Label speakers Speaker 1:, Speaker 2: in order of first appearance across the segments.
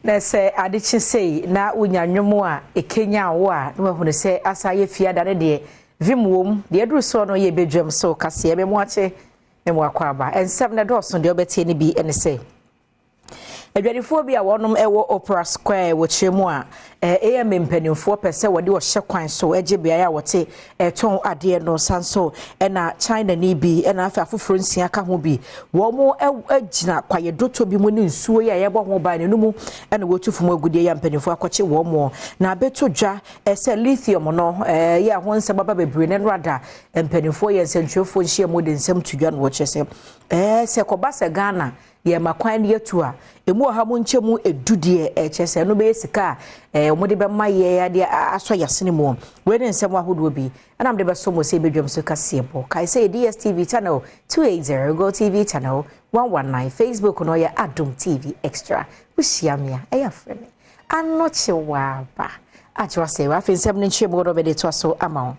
Speaker 1: na se adichi sei na unyanwom a ekenya wo a no hunu se asa ye fiada ne de vimwom de eduru so no ye bedwam so kase be mo ache me mo akwaba ensem na doso de obetie ne bi ene se adwadifo bi a wonom ewo Opera Square wo chemu a AM mpanimfo pese wode wo hye kwan so eje bia ya wote ton ade no sanso na China ni bi na afa afoforo nsia ka ho bi wo mo agina kwaye doto bi mu ne nsuo ya yebo ho ba ne numu na wotufum agudie ya mpanimfo akɔkye wo mo na beto dwa se lithium no ya ho nsa baba bebre ne rada mpanimfo ye nsentwefo nhie mo de nsem tudwa no wo kyese se kobasa Ghana ye makwan ne yatu a emu ha mo nkyemu edudie kyese no be sika omode be maye ya de aso yasene mu we ne nsem ahodo bi ana mde be so mo se bedwam so kasebo kai say DSTV channel 280 Go TV channel 119 Facebook no ya Adom TV extra ushiamia eya frene anoche wa ba achwa se wa fensem ne nkyemu do be de to so ama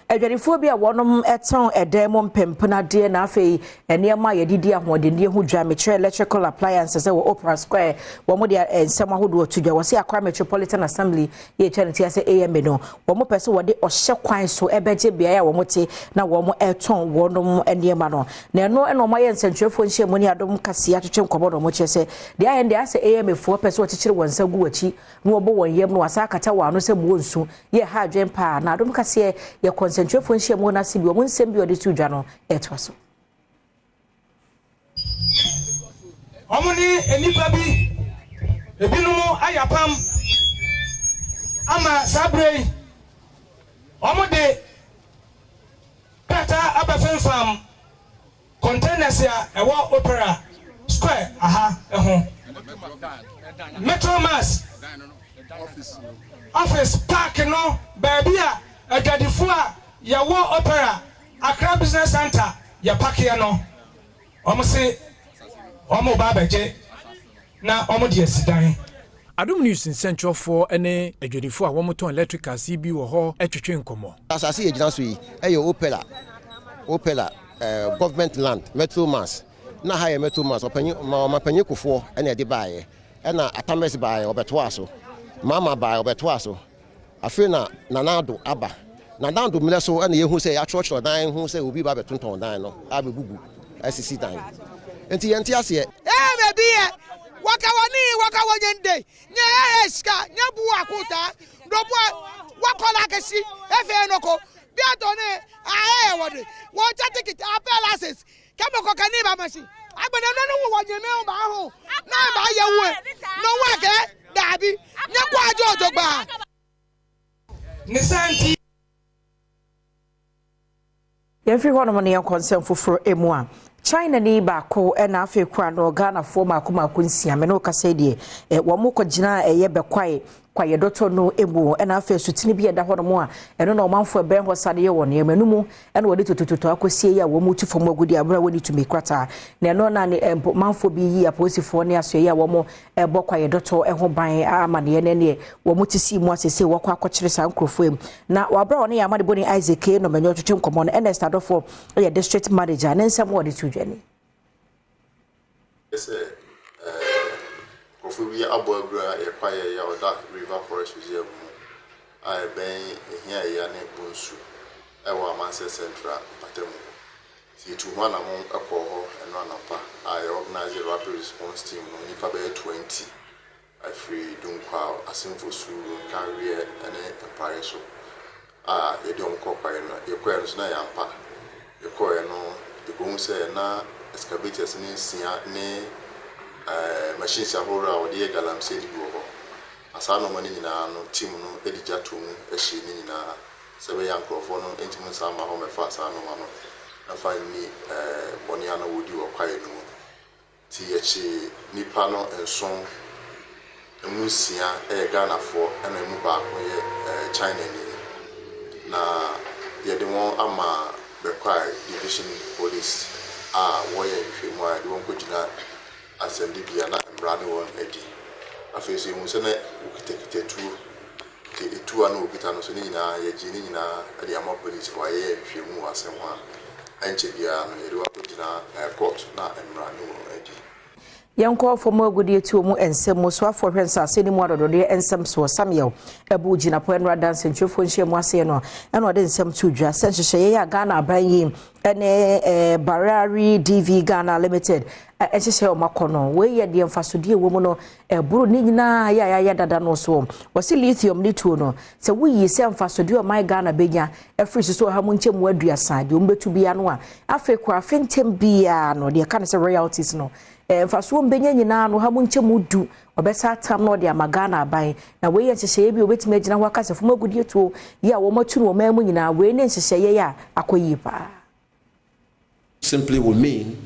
Speaker 1: adwadifo bi a wonom eton edem mpempena de na afei enema yedidi ahodende hu dwa metre electrical appliances wo Opera Square wo mo de ensem ahodo otudwa wo se Accra Metropolitan Assembly ye chanti ase AM no wo mo pese wo de ohye kwan so ebeje bia ya wo mo te na wo mo eton wonom enema no na eno eno mo ye nsentwefo nhie mo ni Adom kase atwetwe nkobodo mo kyese de ayende ase AM fo pese wo kyekere wonsa gu wachi no obo wonyem no wasa kata wa no se mo nsu ye ha adwen pa na Adom kase ye nsentwefo nhie mo na sibi wo nsem bi ode tudwa no etwaso
Speaker 2: omuni enipa bi ebinumu ayapam ama sabrei omude kata abafemfam containers ya ewo Opera Square aha eho Metro Mass office park no babia adwadifo a yawo Opera Accra Business Center ya park ya no omse omo babaje na omo de asidan
Speaker 3: Adom News in Central for ene adwadifo a womoton electrical CB wo ho etwetwe nkomo
Speaker 4: asase ye gina so yi Opera government land Metro Mass na ha ye Metro Mass opanyi kofo ene de baaye na atames baaye obeto aso mama baaye obeto aso afi na nanado aba nanado mle so ene ye hu se ya church dan hu se obi ba betonton dan no abegugu asisi dan enti yenti ase
Speaker 5: bebi waka wonyende nya eska nya bu akuta dobo wakola kesi efe noko biatone wode wo ticket appearances kama ko kaniba mashi agbena no wonyeme o ba ho na ba yewu no wake dabi nya kwa ajo gba
Speaker 2: nisanti
Speaker 1: yefri hono mo ne concern foforo emu a China ni ba ko na afi kwa no Ghana fo mako nsia me no kasa die wo mo kogina eye kwaye doto no emu na afi sutini bi eda hono mo a eno na omanfo ben ho sade ye won ye manumu na wo de tototo akosie ya wo mu tu fom agudi abra woni tumi kwata na eno na ne manfo bi yi aposifo ne aso ye wo mo bo kwaye doto ho ban amane ne wo mu tisi mu asese wo kwa akokire san krofo em na wabra woni ya amade boni Isaac no menyo twetwe nkomo no Ernest Adofo ye district manager ne nsem wo de tudwane
Speaker 6: Kofubi abogura e kwaye ya oda River Forest Museum I ben ehia ya ne bonsu e wa Manchester Central Patemu ti tu hwana mo ekọ ho eno anapa I organize a rapid response team no nipa be 20 I free dunkwa asimfo su career ene empire so ye de onko kwaye no ye kwaye no na yampa ye kwaye no de go se na excavators ni sia ne machines ahora odi galamsey di wo asano mani nyina no team no edija to mu ehye ni nyina sebe yankrofo no entimu sama ho mefa asano ma no afa ni boni ana wodi wo kwaye no ti echi nipa no enson emusia Ghana fo na emu ba ko ye China ni na ye de won ama be kwaye division police wo ye hwemu a de won ko gina asɛmdi bia na mrade won adi afeso mu sɛ na ukitekite tu ana okita no so ni nyina ye gi ni nyina ade ama police wa ye hwemu asɛm a anche bia no ye de wa ko gina court na mrade won adi
Speaker 1: Yanko for more good to mu ensem mo so afọ hwensa se ni mu adodode ensem so Samuel ebu gina po enra dance ntwefo nhye mu ase no ena ode ensem tu dwa se hyehyeye ya Ghana aban yi ene Barari DV Ghana Limited ehyehyeye o makono we ye de mfasodie wo mu no eburu ni nyina ya dada no so wose lithium ni tuo no se wuyi se mfasodie o my Ghana benya efri so ha mu nche mu aduasa de ombetu bia no a afekwa fentem bia no de ka ne se royalties no faso mbenya nyina no ha mu nche mudu obesa tam no de amagana aban na we ye nhyehyeye bi obetime gina ho akasefo magudie to ye a wo matu no mamu nyina we ne nhyehyeye ya akoyi pa.
Speaker 7: Simply will mean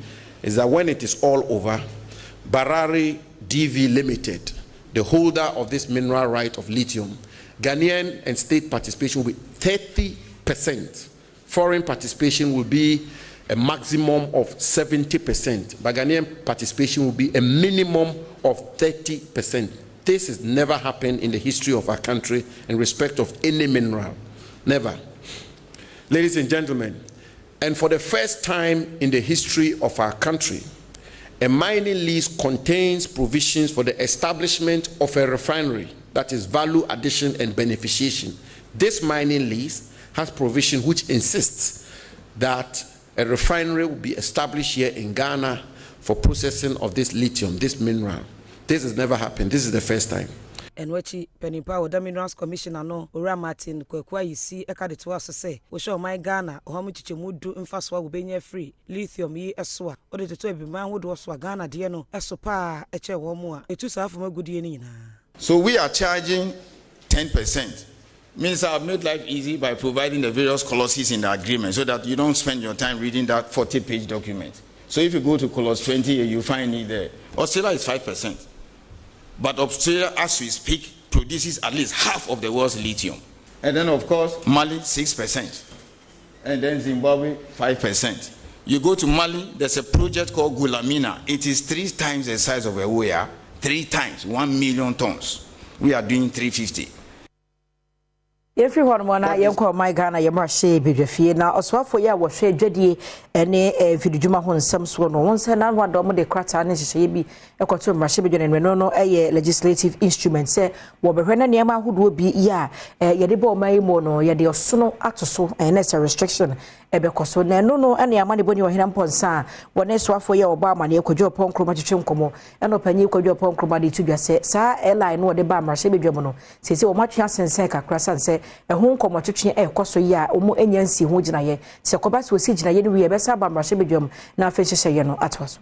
Speaker 7: is that when it is all over, Barari DV Limited, the holder of this mineral right of lithium, Ghanaian and state participation will be 30%. Foreign participation will be a maximum of 70%, but Ghanaian participation will be a minimum of 30%. This has never happened in the history of our country in respect of any mineral. Never. Ladies and gentlemen, and for the first time in the history of our country, a mining lease contains provisions for the establishment of a refinery, that is value addition and beneficiation. This mining lease has provision which insists that a refinery will be established here in Ghana for processing of this lithium, this mineral. This has never happened. This is the first time.
Speaker 8: And wachi Penipa Oda Minerals Commissioner no Ora Martin Kwekwa yisi eka de to aso se wo show my Ghana o hamu chichemudu mfaswa wo benya free lithium yi eso a o de to ebi man wodo so Ghana de no eso pa eche wo mu a etu sa afo magudie ni nyina.
Speaker 9: So we are charging 10%. Means I've made life easy by providing the various clauses in the agreement so that you don't spend your time reading that 40-page document. So if you go to clause 20, you find it there. Australia is 5%. But Australia, as we speak, produces at least half of the world's lithium. And then, of course, Mali, 6%. And then Zimbabwe, 5%. You go to Mali, there's a project called Gulamina. It is 3 times the size of a Oya, 3 times, 1 million tons. We are doing 350.
Speaker 1: Everyone wana yenko my Ghana yemrahye bedwafie na oswafo ya wo hwe dwadie ene vidujuma ho nsem so no wonse na wadom de krata ne hyehye bi ekoto mrahye bedwane no eye legislative instrument se wo behwe na niam ahodo bi ya yede bo mai mo no yede osono atoso ene se restriction ebekoso na no ene amane boni ohina mponsa wona swafo ya oba amane ekwadwo ponkroma twetwe nkomo ene opanyi ekwadwo ponkroma de tudwa se sa airline no de ba mrahye bedwam no sese wo matwe asense kakra sanse ehun komo twetwe ekoso ya omo enyansi ho ginaye se kobasi osi ginaye ni wi ebesa ba mrahye bedwam na afehyehyeye no atwaso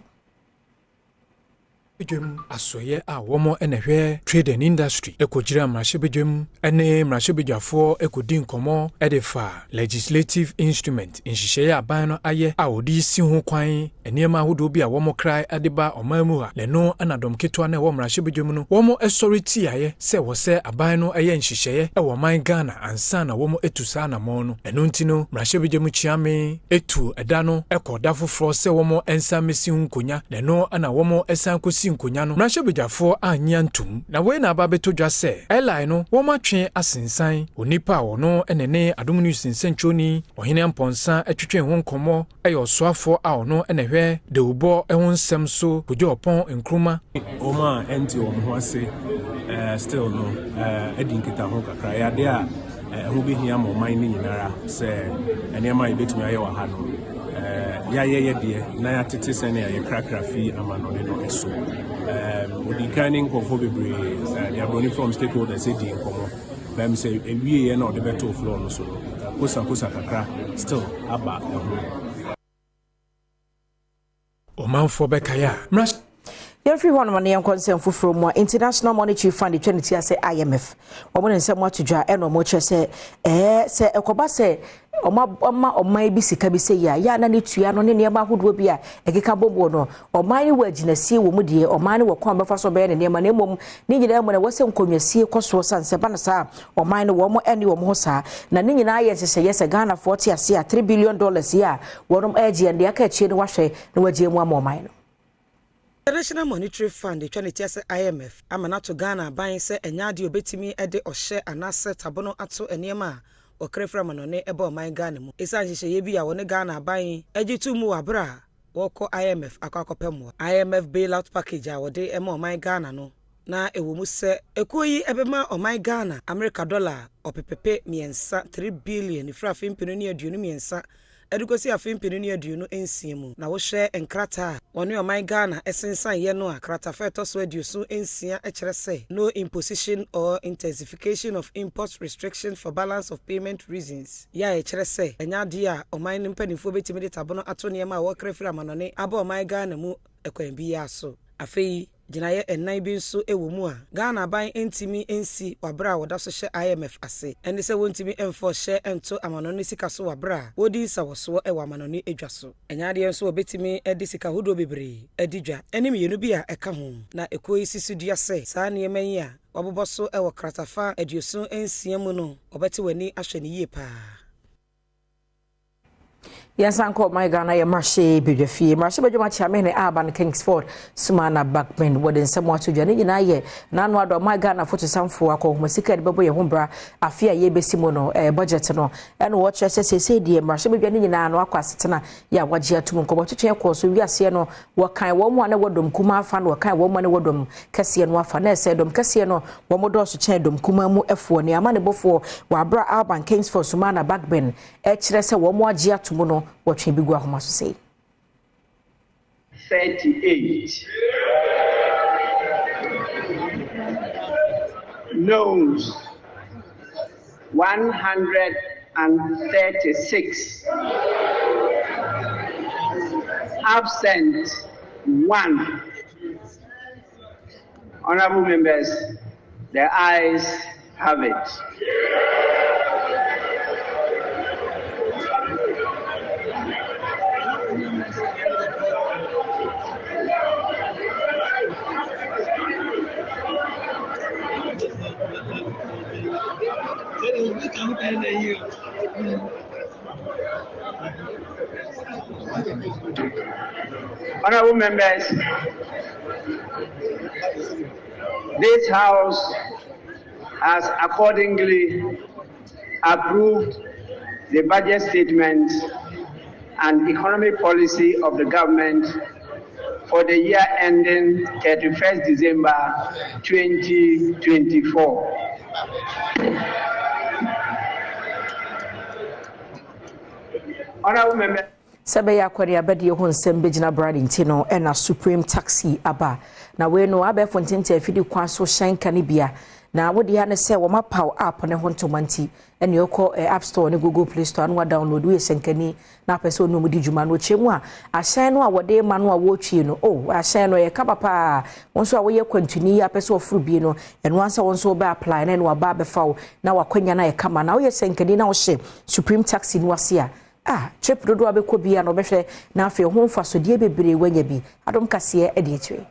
Speaker 3: bedwam asoye a womo enehwe trade and industry ekojira mrahye bedwam ene mrahye bedwafo ekodi nkomo edefa legislative instrument nhyehyeye aban no aye a odi si ho kwan eniema ahodo bi a womo krai adeba omamu ha leno anadom ketwa na wo mrahye bedwam no womo authority aye se wo se aban no aye nhyehyeye e wo man Ghana ansa na womo etusa na mo no eno ntino mrahye bedwam chiame etu eda no ekoda foforo se womo ensa mesi nkonya leno ana womo esan kosi nkonya no mrahye bedwafo anya ntum na we na aba beto dwa se airline no womo atwe asensan onipa wo no enene Adom news nsenchoni ohene amponsa atwetwe ho nkomo ayo soafo a ono enehwe de ubo ehun sem so bojo opon enkruma
Speaker 10: oma enti omo ase still no edinkita ho kakra ya de a ho bi hia mo man ni nyinara se enema ibetumi aye wa ha no ya ye de na ya tete se ne ya krakra fi amano ne no eso odikaning kofo bebre they are running from stakeholders say di nkomo bam say ewie ye na de beto floor no so kosa kakra still aba
Speaker 3: omanfo bekaya
Speaker 1: Every one man yan concern from International Monetary Fund the trinity say IMF. Omo nsem watudwa e no mo che se ekoba se oma bi sika bi se ya na ne tua no ne niam ahodo bi a ekeka bobo no oma ni waginasie wo mu de oma ni wokon befa so be ne niam na emom ni nyina mo na wose nkonwasie koso sanse ba na sa oma ni wo mo eni wo mo sa na ne nyina aye se Ghana 40 ase a $3 billion ya wonom age ande aka chie ni wahwe na wagie mu ama no
Speaker 8: International Monetary Fund the trinity say IMF amana to Ghana ban se enya de obetimi ede ohye anase tabono ato eniema okrefra manone ebe o man Ghana mu isa nhyehyeye bi a woni Ghana ban agitu mu abra woko IMF akakopemwa IMF bailout package a wode ema oman Ghana no na ewo mu se ekoyi ebema oman Ghana America dollar opepepe miensa 3 billion fra fimpinu ne aduonu miensa edukosi afimpinu ne aduonu ensiemu na wo hwe enkrata woni oman Ghana esensan ye no akrata fa etoso aduosu ensia ekyerese no imposition or intensification of import restrictions for balance of payment reasons ya ekyerese enyade a oman nimpanifo betimi de tabono ato ne ma wo krefira manone aba oman Ghana mu ekwan bi ya so afei Jinaye ennan bi nso ewo mu a Ghana ban entimi ensi wabra woda so hye IMF ase ene se wontimi enfo hye ento amanone sika so wabra wodi sawoso ewa amanone edwa so enyade nso obetimi edi sika hodo bebre edidwa ene miyenu bi a eka ho na ekoyi sisudua se saa ne yeman a waboboso ewo kratafa eduoso ensia mu no obeti wani ahwe ne yie pa
Speaker 1: Yes, Uncle, my Ghana, ya Marche, Bidjafi, Marche, Bajama Chamene, Aban, Kingsford, Sumana, Backman, Warden, somewhat to Janine, Naye, Nanwado, my Ghana, for some for a Masika, Babu, Humbra, a fear ye besimono, a budget no, and watch us say, dear Marche, Janina, and Wakasitana, ya, what year to Munko, to check course, we are seeing what kind of woman, Wadum, Kuma, fan, what kind of woman, Wadum, Cassian, Wafane, said, Cassiano, Wamodos, Chendum, Kumamu, F1, Yamani before, Wabra, Alban, Kingsford, Sumana, Backman, Hresa, one more year to Mono. What we go home to say
Speaker 11: 38 noes 136 absent 1 honorable members the ayes have it. Honorable members, this House has accordingly approved the budget statement and economic policy of the government for the year ending 31st December 2024. Honorable members,
Speaker 1: Sabeya kwari abedi ho nsem begina branding tino ena supreme taxi aba na we no abe fontente afidi kwa so shanka ne bia na wodi ha ne se wo mapaw app ne ho ntomanti ene yoko app store ne Google Play Store no download we shankani na pese onu mu di djuma no chemu a ahyan no a wode ma no a wo twie no ahyan no ye ka papa wonso a wo ye kwantuni ya pese ofuru bi no eno ansa wonso be apply na no aba be fawo na wakwanya na ye kama na wo ye shankani na wo hye supreme taxi no ase a trip dodo abekọ bia no behwe na afi ho mfasodie bebre wanya bi Adom kase e de ekyire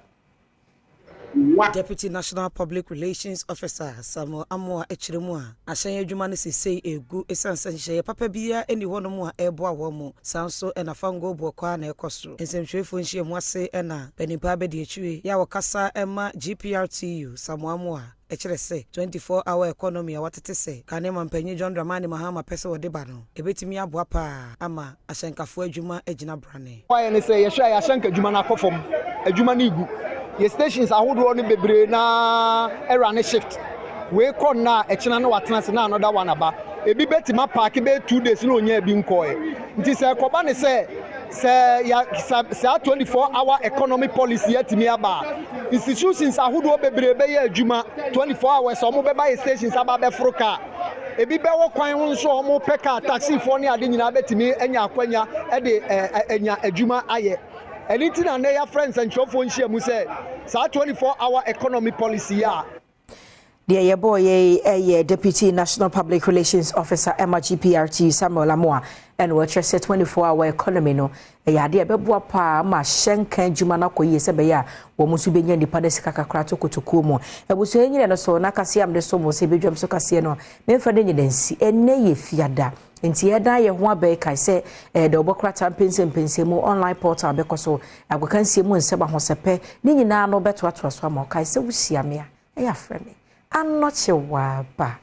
Speaker 8: Deputy National Public Relations Officer Samuel Amoa Echiremu a ahyan adwuma no sesei egu esansanhye papa bia eni hono mu a ebo awo mu sanso ena fango bokwa na ekoso ensemhwefo nhye mu ase ena benipa be de ekyire ya wakasa ema GPRTU Samuel Amoa echirese 24-hour economy a watete se kanema mpanyi John Dramani Mahama pese wode ba no ebetimi aboa pa ama ahyankafo adwuma agina brane
Speaker 12: why ne say yehwa ya ahyanka adwuma na akofom adwuma na igu ye stations ahodo no bebre na era ne shift we kon na echina na watena se na another one aba ebi betima park be 2 days na onya bi nkoe nti se koba ne se 24-hour economic policy yatimi aba institutions ahodo bebre be ya adwuma 24 hours omo be ba stations aba be froka ebi be wo kwan ho nso omo peka taxi for ne ade nyina betimi enya akwanya e de enya adwuma aye anything and their friends and chofo nhia mu say 24-hour economy policy ya
Speaker 1: the ye boy ye Deputy National Public Relations Officer GPRT Samuel Amoa and what you say 24-hour economy no ya de beboa pa ma hyenka adwuma na koyi se be ya wo musu benya nipa de sika kakra to kotokuo mu ebuso enyire no so na kase am de so mo se bedwam so kase no memfa de nyidansi enne ye fiada nti eda ye ho abai kai se de obokra tampense mu online portal be koso agwakansie mu nseba ho sepe ni nyina no beto ato so am kai se wusia me ya frame anoche wa ba